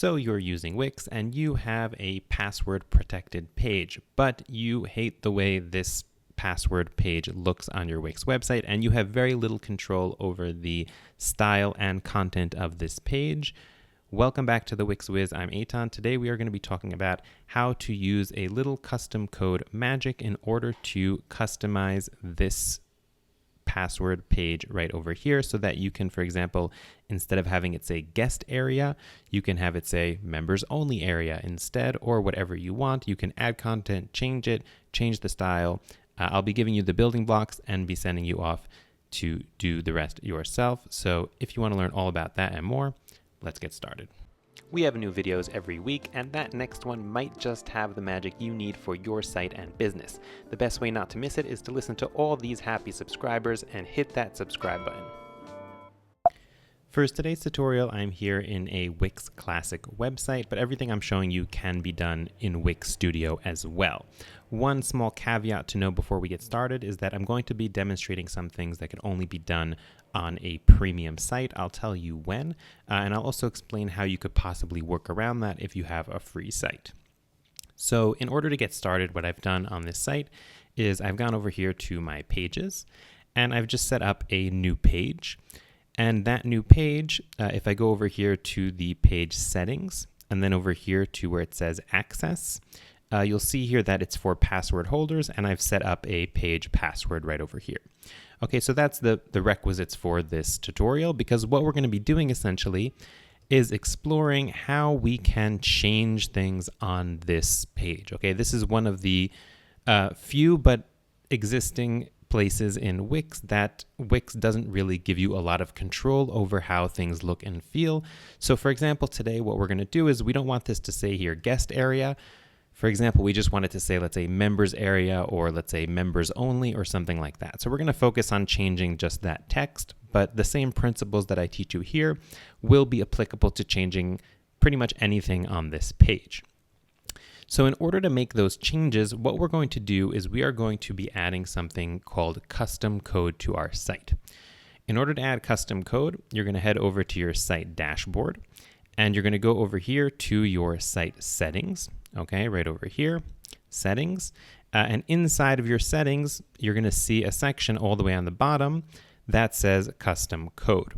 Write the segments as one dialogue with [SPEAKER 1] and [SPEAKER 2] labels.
[SPEAKER 1] So you're using Wix and you have a password protected page, but you hate the way this password page looks on your Wix website, and you have very little control over the style and content of this page. Welcome back to the Wix Wiz. I'm Eitan. Today we are going to be talking about how to use a little custom code magic in order to customize this password page right over here so that you can, for example, instead of having it say guest area, you can have it say members only area instead, or whatever you want. You can add content, change it, change the style. I'll be giving you the building blocks and be sending you off to do the rest yourself. So if you want to learn all about that and more, let's get started. We have new videos every week, and that next one might just have the magic you need for your site and business. The best way not to miss it is to listen to all these happy subscribers and hit that subscribe button. For today's tutorial, I'm here in a Wix Classic website, but everything I'm showing you can be done in Wix Studio as well. One small caveat to know before we get started is that I'm going to be demonstrating some things that can only be done on a premium site. I'll tell you when, and I'll also explain how you could possibly work around that if you have a free site. So in order to get started, what I've done on this site is I've gone over here to my pages, and I've just set up a new page. And that new page, if I go over here to the page settings, and then over here to where it says access, you'll see here that it's for password holders, and I've set up a page password right over here. Okay, so that's the requisites for this tutorial, because what we're going to be doing essentially is exploring how we can change things on this page. Okay, this is one of the few but existing places in Wix that Wix doesn't really give you a lot of control over how things look and feel. So for example, today what we're going to do is we don't want this to say here guest area. For example, we just want it to say, let's say members area, or let's say members only, or something like that. So we're going to focus on changing just that text, but the same principles that I teach you here will be applicable to changing pretty much anything on this page. So in order to make those changes, what we're going to do is we are going to be adding something called custom code to our site. In order to add custom code, you're going to head over to your site dashboard, and you're going to go over here to your site settings. Okay, right over here, settings. And inside of your settings, you're going to see a section all the way on the bottom that says custom code.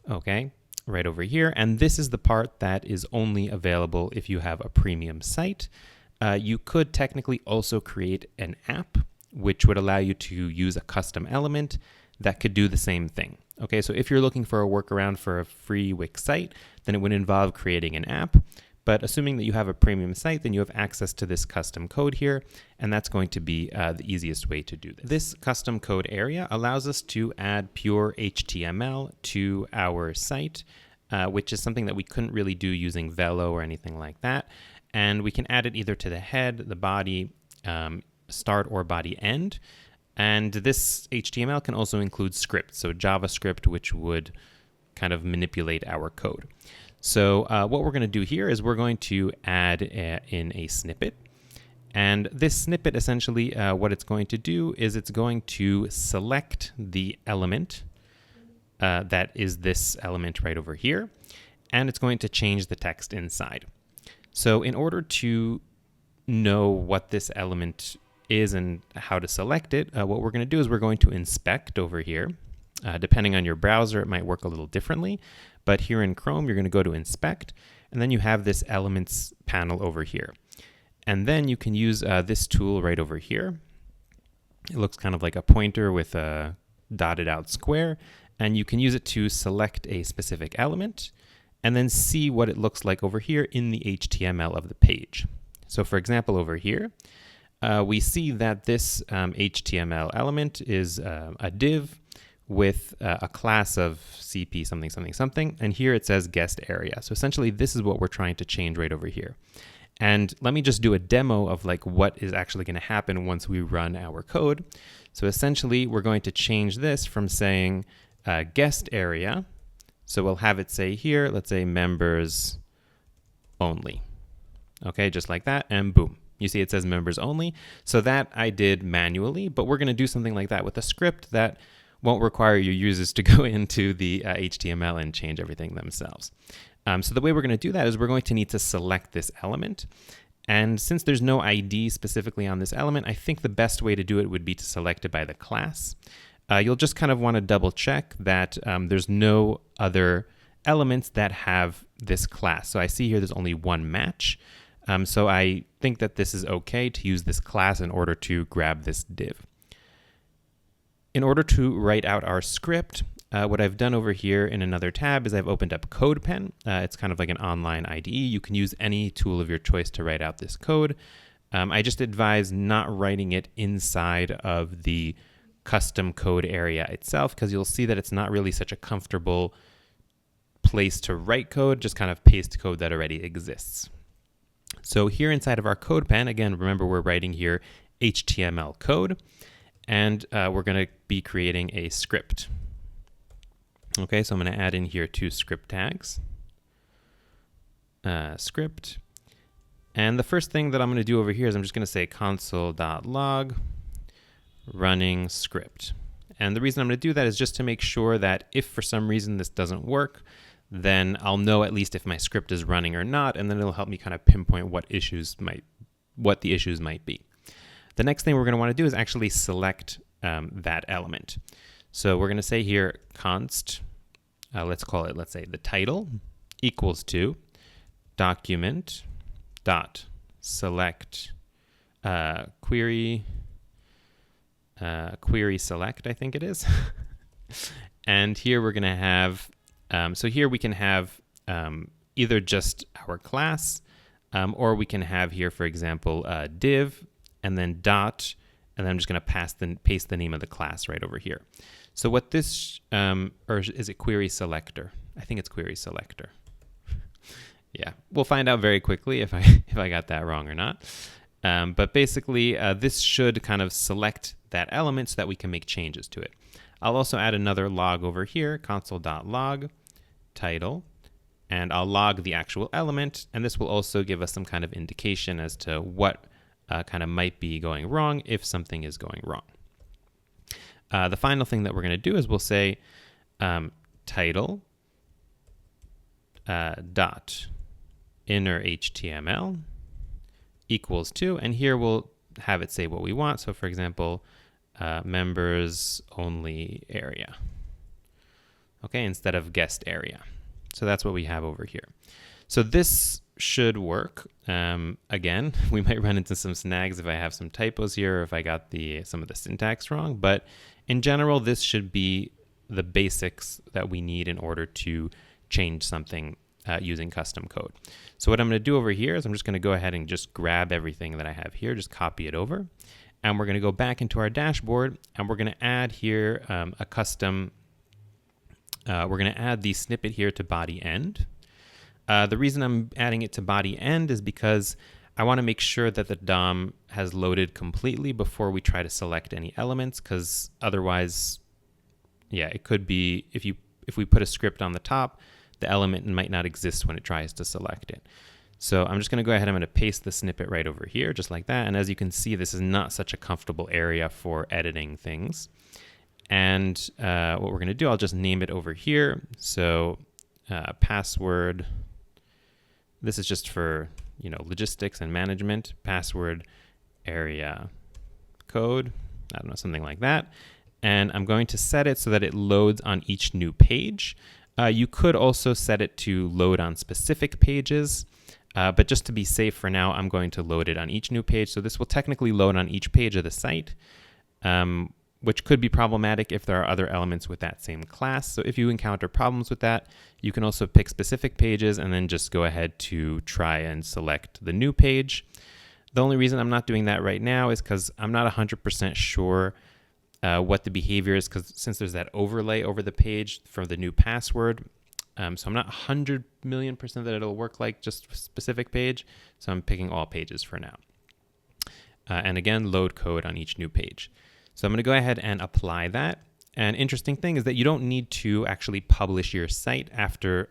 [SPEAKER 1] Okay, right over here. And this is the part that is only available if you have a premium site. You could technically also create an app, which would allow you to use a custom element that could do the same thing. Okay, so if you're looking for a workaround for a free Wix site, then it would involve creating an app. But assuming that you have a premium site, then you have access to this custom code here, and that's going to be the easiest way to do this. This custom code area allows us to add pure HTML to our site, which is something that we couldn't really do using Velo or anything like that. And we can add it either to the head, the body, start, or body end. And this HTML can also include scripts, so JavaScript, which would kind of manipulate our code. So what we're going to do here is we're going to add in a snippet. And this snippet, essentially, what it's going to do is it's going to select the element that is this element right over here, and it's going to change the text inside. So in order to know what this element is and how to select it, what we're going to do is we're going to inspect over here. Depending on your browser, it might work a little differently. But here in Chrome, you're going to go to Inspect, and then you have this Elements panel over here. And then you can use this tool right over here. It looks kind of like a pointer with a dotted out square, and you can use it to select a specific element and then see what it looks like over here in the HTML of the page. So for example, over here, we see that this HTML element is a div with a class of CP something, something, something. And here it says guest area. So essentially, this is what we're trying to change right over here. And let me just do a demo of like what is actually going to happen once we run our code. So essentially, we're going to change this from saying guest area. So we'll have it say here, let's say members only. Okay, just like that, and boom. You see it says members only. So that I did manually, but we're going to do something like that with a script that won't require your users to go into the HTML and change everything themselves. So the way we're going to do that is we're going to need to select this element. And since there's no ID specifically on this element, I think the best way to do it would be to select it by the class. You'll just kind of want to double check that there's no other elements that have this class. So I see here there's only one match. So I think that this is okay to use this class in order to grab this div. In order to write out our script, what I've done over here in another tab is I've opened up CodePen. It's kind of like an online IDE. You can use any tool of your choice to write out this code. I just advise not writing it inside of the custom code area itself, because you'll see that it's not really such a comfortable place to write code, just kind of paste code that already exists. So here inside of our CodePen, again, remember we're writing here HTML code, and we're going to be creating a script. Okay, so I'm going to add in here 2 script tags. Script. And the first thing that I'm going to do over here is I'm just going to say console.log running script. And the reason I'm going to do that is just to make sure that if for some reason this doesn't work, then I'll know at least if my script is running or not, and then it'll help me kind of pinpoint what the issues might be. The next thing we're going to want to do is actually select that element. So we're going to say here const, let's say the title equals to document dot select query select, I think it is. And here we're going to have, so here we can have either just our class, or we can have here, for example, div and then dot, and then I'm just going to paste the name of the class right over here. So what this, or is it query selector? I think it's query selector. Yeah, we'll find out very quickly if I got that wrong or not. But basically, this should kind of select that element so that we can make changes to it. I'll also add another log over here, console.log title, and I'll log the actual element, and this will also give us some kind of indication as to what kind of might be going wrong if something is going wrong. The final thing that we're going to do is we'll say title dot inner HTML equals to, and here we'll have it say what we want. So for example, members only area, okay, instead of guest area. So that's what we have over here. So this should work. Again, we might run into some snags if I have some typos here, or if I got some of the syntax wrong, but in general, this should be the basics that we need in order to change something using custom code. So what I'm going to do over here is I'm just going to go ahead and just grab everything that I have here, just copy it over, and we're going to go back into our dashboard, and we're going to add here a custom, we're going to add the snippet here to body end. The reason I'm adding it to body end is because I want to make sure that the DOM has loaded completely before we try to select any elements, because otherwise, yeah, it could be if we put a script on the top, the element might not exist when it tries to select it. So I'm just going to go ahead, I'm going to paste the snippet right over here, just like that. And as you can see, this is not such a comfortable area for editing things. And what we're going to do, I'll just name it over here. So password, this is just for logistics and management, password area code, I don't know, something like that. And I'm going to set it so that it loads on each new page. You could also set it to load on specific pages, but just to be safe for now, I'm going to load it on each new page. So this will technically load on each page of the site, which could be problematic if there are other elements with that same class. So if you encounter problems with that, you can also pick specific pages and then just go ahead to try and select the new page. The only reason I'm not doing that right now is because I'm not 100% sure what the behavior is, because since there's that overlay over the page for the new password, so I'm not 100 million% that it'll work like just a specific page. So I'm picking all pages for now. And again, load code on each new page. So I'm going to go ahead and apply that. An interesting thing is that you don't need to actually publish your site after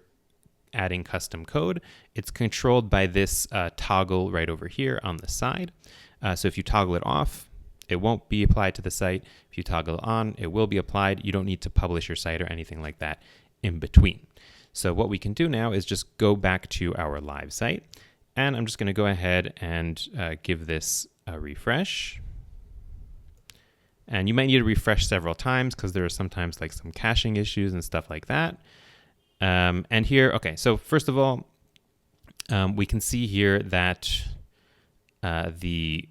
[SPEAKER 1] adding custom code. It's controlled by this toggle right over here on the side. So if you toggle it off, it won't be applied to the site. If you toggle it on, it will be applied. You don't need to publish your site or anything like that in between. So what we can do now is just go back to our live site, and I'm just going to go ahead and give this a refresh. And you might need to refresh several times because there are sometimes like some caching issues and stuff like that. And here, okay, so first of all, we can see here that the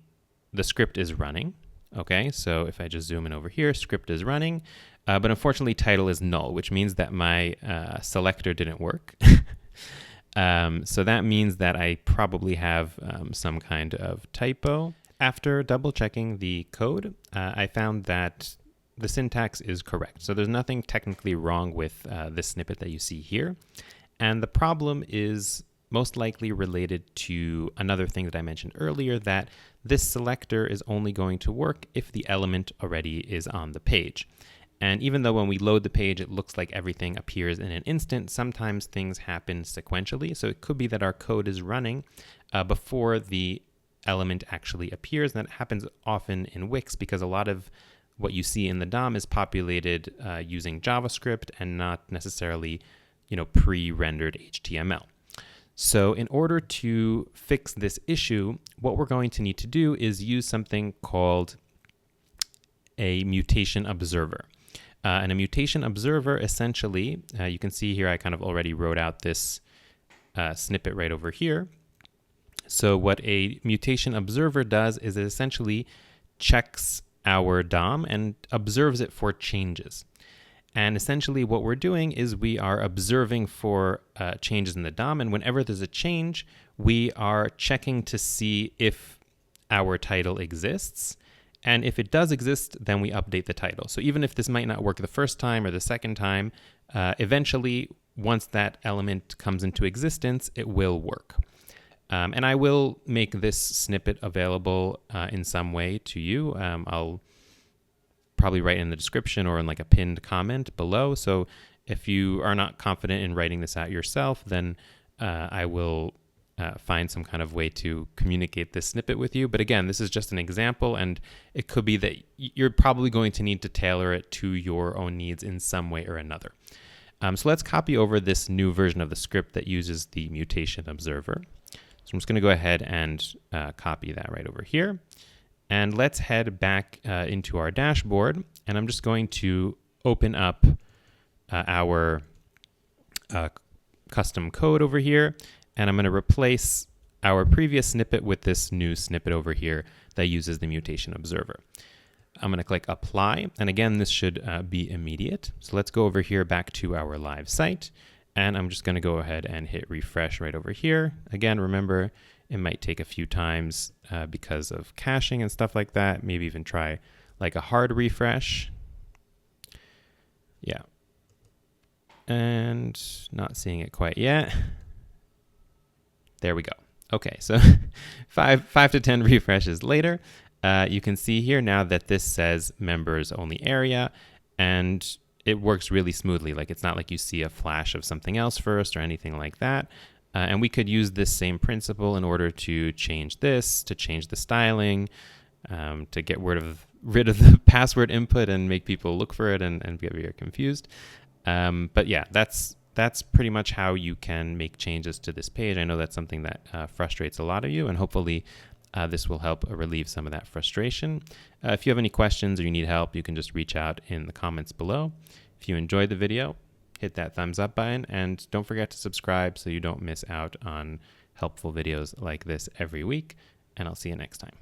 [SPEAKER 1] script is running. Okay, so if I just zoom in over here, script is running, but unfortunately title is null, which means that my selector didn't work. So that means that I probably have some kind of typo. After double checking the code, I found that the syntax is correct. So there's nothing technically wrong with this snippet that you see here. And the problem is most likely related to another thing that I mentioned earlier, that this selector is only going to work if the element already is on the page. And even though when we load the page, it looks like everything appears in an instant, sometimes things happen sequentially. So it could be that our code is running before the element actually appears. And that happens often in Wix because a lot of what you see in the DOM is populated using JavaScript and not necessarily, pre-rendered HTML. So in order to fix this issue, what we're going to need to do is use something called a mutation observer. And a mutation observer, essentially, you can see here I kind of already wrote out this snippet right over here. So what a mutation observer does is it essentially checks our DOM and observes it for changes. And essentially what we're doing is we are observing for changes in the DOM, and whenever there's a change, we are checking to see if our title exists. And if it does exist, then we update the title. So even if this might not work the first time or the second time, eventually, once that element comes into existence, it will work. And I will make this snippet available in some way to you. I'll probably write in the description or in like a pinned comment below. So if you are not confident in writing this out yourself, then I will find some kind of way to communicate this snippet with you. But again, this is just an example, and it could be that you're probably going to need to tailor it to your own needs in some way or another. So let's copy over this new version of the script that uses the mutation observer. So I'm just going to go ahead and copy that right over here. And let's head back into our dashboard, and I'm just going to open up our custom code over here, and I'm going to replace our previous snippet with this new snippet over here that uses the mutation observer. I'm going to click apply, and again, this should be immediate. So let's go over here back to our live site, and I'm just going to go ahead and hit refresh right over here. Again, remember, it might take a few times because of caching and stuff like that. Maybe even try like a hard refresh. Yeah. And not seeing it quite yet. There we go. Okay, so five to 10 refreshes later, you can see here now that this says members only area, and it works really smoothly. Like it's not like you see a flash of something else first or anything like that. And we could use this same principle in order to change this, to change the styling, to get rid of the password input and make people look for it and get very confused. But yeah, that's pretty much how you can make changes to this page. I know that's something that frustrates a lot of you, and hopefully this will help relieve some of that frustration. If you have any questions or you need help, you can just reach out in the comments below. If you enjoyed the video, hit that thumbs up button, and don't forget to subscribe so you don't miss out on helpful videos like this every week, and I'll see you next time.